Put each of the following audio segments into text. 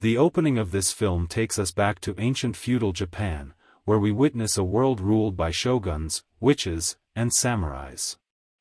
The opening of this film takes us back to ancient feudal Japan, where we witness a world ruled by shoguns, witches, and samurais.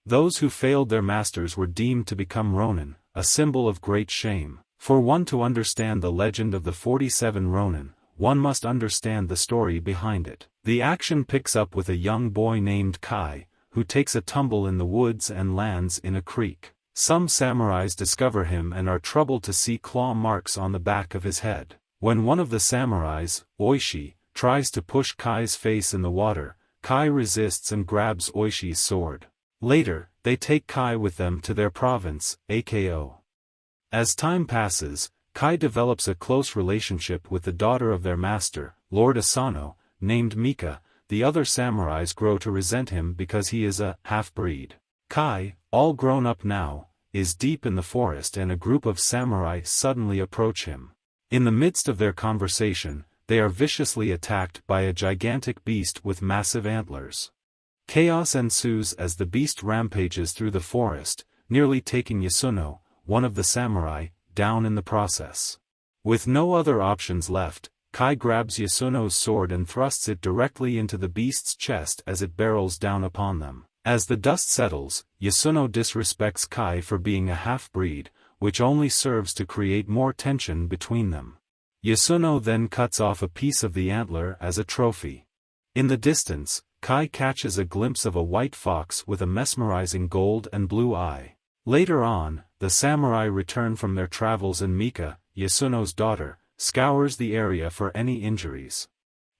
Those who failed their masters were deemed to become Ronin, a symbol of great shame. For one to understand the legend of the 47 Ronin, one must understand the story behind it. The action picks up with a young boy named Kai, who takes a tumble in the woods and lands in a creek. Some samurais discover him and are troubled to see claw marks on the back of his head. When one of the samurais, Oishi, tries to push Kai's face in the water, Kai resists and grabs Oishi's sword. Later, they take Kai with them to their province, Ako. As time passes, Kai develops a close relationship with the daughter of their master, Lord Asano, named Mika. The other samurais grow to resent him because he is a half-breed. Kai, all grown up now, is deep in the forest and a group of samurai suddenly approach him. In the midst of their conversation, they are viciously attacked by a gigantic beast with massive antlers. Chaos ensues as the beast rampages through the forest, nearly taking Yasuno, one of the samurai, down in the process. With no other options left, Kai grabs Yasuno's sword and thrusts it directly into the beast's chest as it barrels down upon them. As the dust settles, Yasuno disrespects Kai for being a half-breed, which only serves to create more tension between them. Yasuno then cuts off a piece of the antler as a trophy. In the distance, Kai catches a glimpse of a white fox with a mesmerizing gold and blue eye. Later on, the samurai return from their travels and Mika, Yasuno's daughter, scours the area for any injuries.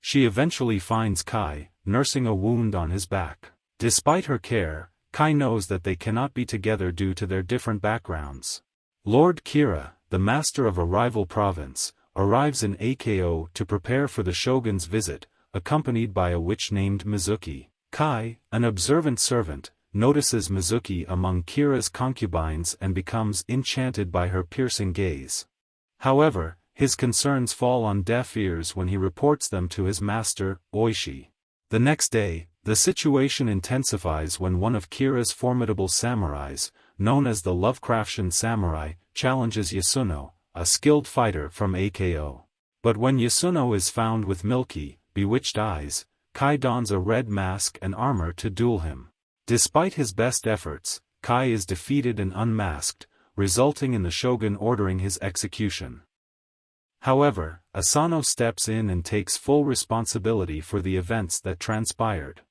She eventually finds Kai, nursing a wound on his back. Despite her care, Kai knows that they cannot be together due to their different backgrounds. Lord Kira, the master of a rival province, arrives in Ako to prepare for the shogun's visit, accompanied by a witch named Mizuki. Kai, an observant servant, notices Mizuki among Kira's concubines and becomes enchanted by her piercing gaze. However, his concerns fall on deaf ears when he reports them to his master, Oishi. The next day, the situation intensifies when one of Kira's formidable samurais, known as the Lovecraftian samurai, challenges Yasuno, a skilled fighter from Ako. But when Yasuno is found with milky, bewitched eyes, Kai dons a red mask and armor to duel him. Despite his best efforts, Kai is defeated and unmasked, resulting in the shogun ordering his execution. However, Asano steps in and takes full responsibility for the events that transpired.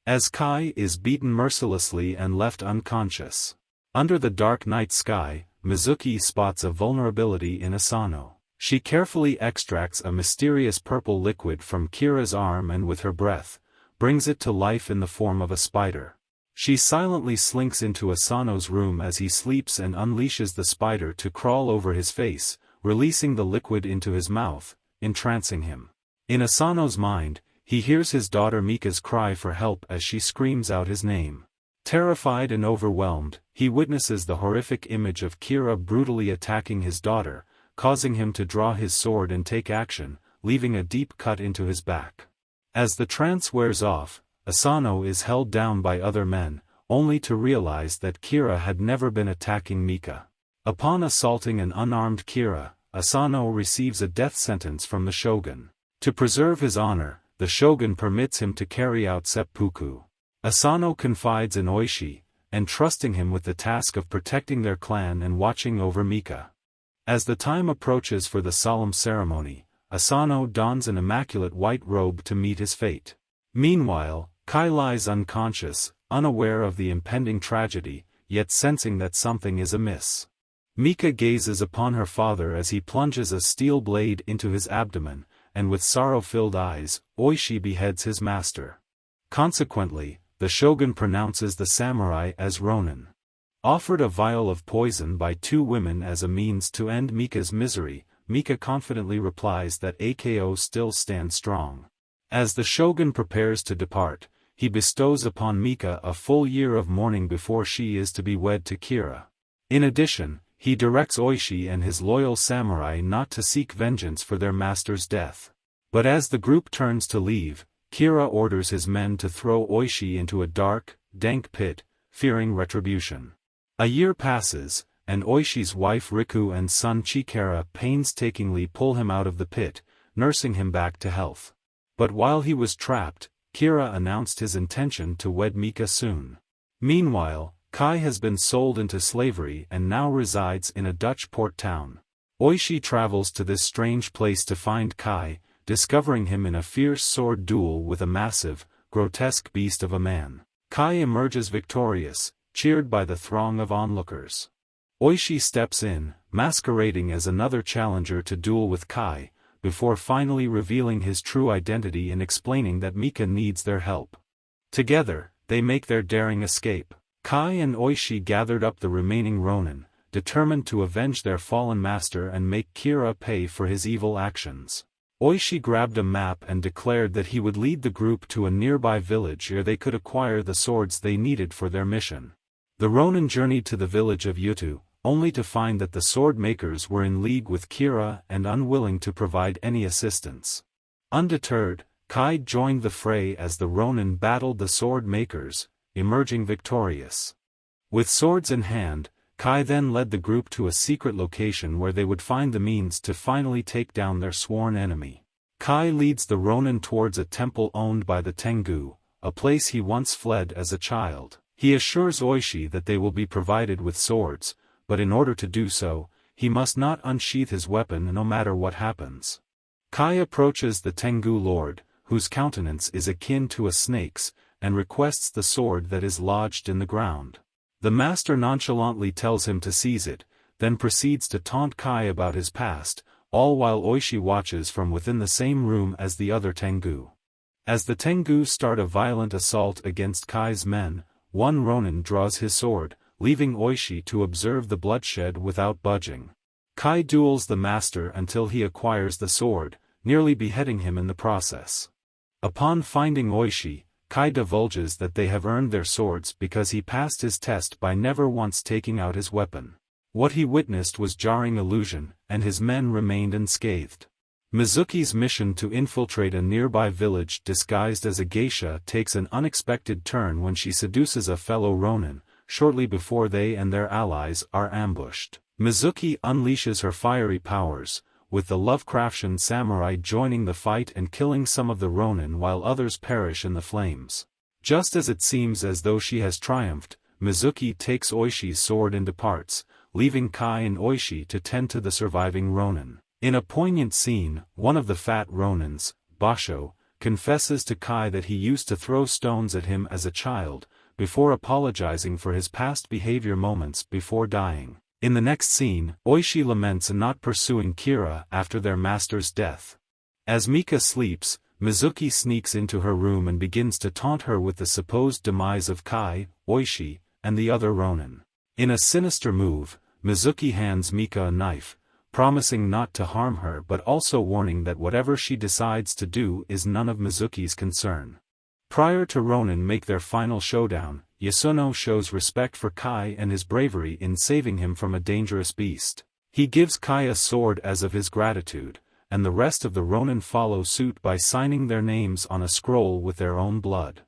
As Kai is beaten mercilessly and left unconscious. Under the dark night sky, Mizuki spots a vulnerability in Asano. She carefully extracts a mysterious purple liquid from Kira's arm and with her breath, brings it to life in the form of a spider. She silently slinks into Asano's room as he sleeps and unleashes the spider to crawl over his face, releasing the liquid into his mouth, entrancing him. In Asano's mind, he hears his daughter Mika's cry for help as she screams out his name. Terrified and overwhelmed, he witnesses the horrific image of Kira brutally attacking his daughter, causing him to draw his sword and take action, leaving a deep cut into his back. As the trance wears off, Asano is held down by other men, only to realize that Kira had never been attacking Mika. Upon assaulting an unarmed Kira, Asano receives a death sentence from the shogun. To preserve his honor, the shogun permits him to carry out seppuku. Asano confides in Oishi, entrusting him with the task of protecting their clan and watching over Mika. As the time approaches for the solemn ceremony, Asano dons an immaculate white robe to meet his fate. Meanwhile, Kai lies unconscious, unaware of the impending tragedy, yet sensing that something is amiss. Mika gazes upon her father as he plunges a steel blade into his abdomen, and with sorrow-filled eyes, Oishi beheads his master. Consequently, the shogun pronounces the samurai as Ronin. Offered a vial of poison by two women as a means to end Mika's misery, Mika confidently replies that Ako still stands strong. As the shogun prepares to depart, he bestows upon Mika a full year of mourning before she is to be wed to Kira. In addition, he directs Oishi and his loyal samurai not to seek vengeance for their master's death. But as the group turns to leave, Kira orders his men to throw Oishi into a dark, dank pit, fearing retribution. A year passes, and Oishi's wife Riku and son Chikara painstakingly pull him out of the pit, nursing him back to health. But while he was trapped, Kira announced his intention to wed Mika soon. Meanwhile, Kai has been sold into slavery and now resides in a Dutch port town. Oishi travels to this strange place to find Kai, discovering him in a fierce sword duel with a massive, grotesque beast of a man. Kai emerges victorious, cheered by the throng of onlookers. Oishi steps in, masquerading as another challenger to duel with Kai, before finally revealing his true identity and explaining that Mika needs their help. Together, they make their daring escape. Kai and Oishi gathered up the remaining Ronin, determined to avenge their fallen master and make Kira pay for his evil actions. Oishi grabbed a map and declared that he would lead the group to a nearby village where they could acquire the swords they needed for their mission. The Ronin journeyed to the village of Yutu, only to find that the sword makers were in league with Kira and unwilling to provide any assistance. Undeterred, Kai joined the fray as the Ronin battled the sword makers, emerging victorious. With swords in hand, Kai then led the group to a secret location where they would find the means to finally take down their sworn enemy. Kai leads the Ronin towards a temple owned by the Tengu, a place he once fled as a child. He assures Oishi that they will be provided with swords, but in order to do so, he must not unsheath his weapon no matter what happens. Kai approaches the Tengu lord, whose countenance is akin to a snake's, and requests the sword that is lodged in the ground. The master nonchalantly tells him to seize it, then proceeds to taunt Kai about his past, all while Oishi watches from within the same room as the other Tengu. As the Tengu start a violent assault against Kai's men, one Ronin draws his sword, leaving Oishi to observe the bloodshed without budging. Kai duels the master until he acquires the sword, nearly beheading him in the process. Upon finding Oishi, Kai divulges that they have earned their swords because he passed his test by never once taking out his weapon. What he witnessed was jarring illusion, and his men remained unscathed. Mizuki's mission to infiltrate a nearby village disguised as a geisha takes an unexpected turn when she seduces a fellow Ronin, shortly before they and their allies are ambushed. Mizuki unleashes her fiery powers, with the Lovecraftian samurai joining the fight and killing some of the Ronin while others perish in the flames. Just as it seems as though she has triumphed, Mizuki takes Oishi's sword and departs, leaving Kai and Oishi to tend to the surviving Ronin. In a poignant scene, one of the fat Ronins, Basho, confesses to Kai that he used to throw stones at him as a child, before apologizing for his past behavior moments before dying. In the next scene, Oishi laments not pursuing Kira after their master's death. As Mika sleeps, Mizuki sneaks into her room and begins to taunt her with the supposed demise of Kai, Oishi, and the other Ronin. In a sinister move, Mizuki hands Mika a knife, promising not to harm her but also warning that whatever she decides to do is none of Mizuki's concern. Prior to Ronin make their final showdown, Yasuno shows respect for Kai and his bravery in saving him from a dangerous beast. He gives Kai a sword as of his gratitude, and the rest of the Ronin follow suit by signing their names on a scroll with their own blood.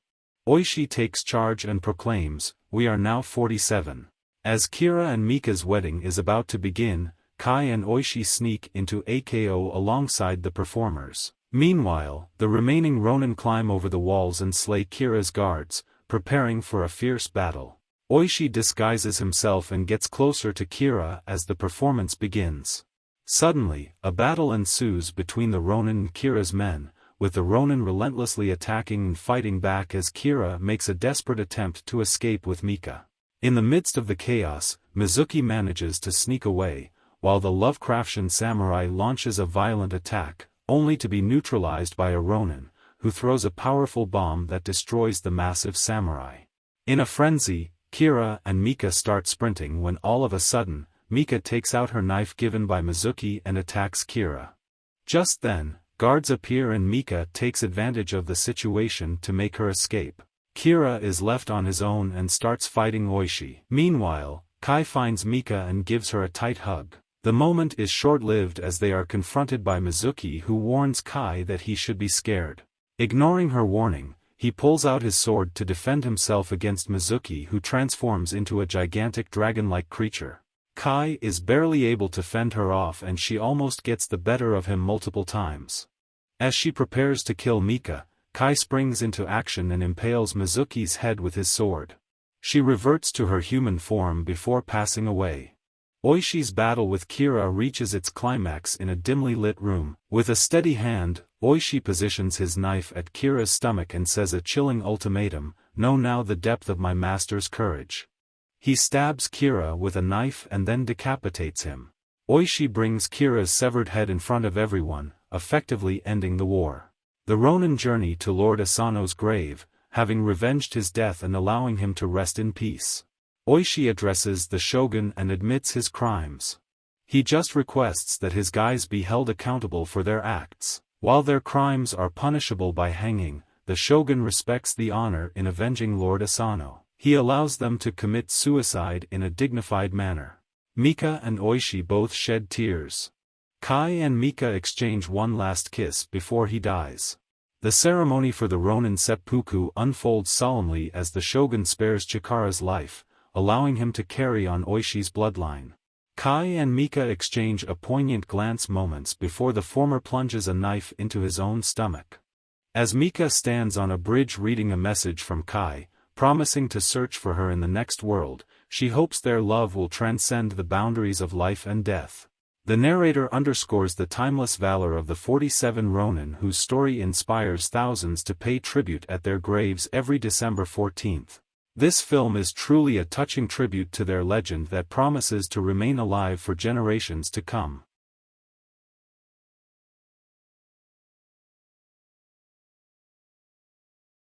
Oishi takes charge and proclaims, "We are now 47. As Kira and Mika's wedding is about to begin, Kai and Oishi sneak into AKO alongside the performers. Meanwhile, the remaining Ronin climb over the walls and slay Kira's guards, preparing for a fierce battle. Oishi disguises himself and gets closer to Kira as the performance begins. Suddenly, a battle ensues between the Ronin and Kira's men, with the Ronin relentlessly attacking and fighting back as Kira makes a desperate attempt to escape with Mika. In the midst of the chaos, Mizuki manages to sneak away, while the Lovecraftian samurai launches a violent attack, only to be neutralized by a Ronin, who throws a powerful bomb that destroys the massive samurai. In a frenzy, Kira and Mika start sprinting when all of a sudden, Mika takes out her knife given by Mizuki and attacks Kira. Just then, guards appear and Mika takes advantage of the situation to make her escape. Kira is left on his own and starts fighting Oishi. Meanwhile, Kai finds Mika and gives her a tight hug. The moment is short-lived as they are confronted by Mizuki, who warns Kai that he should be scared. Ignoring her warning, he pulls out his sword to defend himself against Mizuki, who transforms into a gigantic dragon-like creature. Kai is barely able to fend her off and she almost gets the better of him multiple times. As she prepares to kill Mika, Kai springs into action and impales Mizuki's head with his sword. She reverts to her human form before passing away. Oishi's battle with Kira reaches its climax in a dimly lit room. With a steady hand, Oishi positions his knife at Kira's stomach and says a chilling ultimatum, "Know now the depth of my master's courage." He stabs Kira with a knife and then decapitates him. Oishi brings Kira's severed head in front of everyone, effectively ending the war. The Ronin journey to Lord Asano's grave, having revenged his death and allowing him to rest in peace. Oishi addresses the shogun and admits his crimes. He just requests that his guys be held accountable for their acts. While their crimes are punishable by hanging, the shogun respects the honor in avenging Lord Asano. He allows them to commit suicide in a dignified manner. Mika and Oishi both shed tears. Kai and Mika exchange one last kiss before he dies. The ceremony for the Ronin seppuku unfolds solemnly as the shogun spares Chikara's life, allowing him to carry on Oishi's bloodline. Kai and Mika exchange a poignant glance moments before the former plunges a knife into his own stomach. As Mika stands on a bridge reading a message from Kai, promising to search for her in the next world, she hopes their love will transcend the boundaries of life and death. The narrator underscores the timeless valor of the 47 Ronin whose story inspires thousands to pay tribute at their graves every December 14th. This film is truly a touching tribute to their legend that promises to remain alive for generations to come.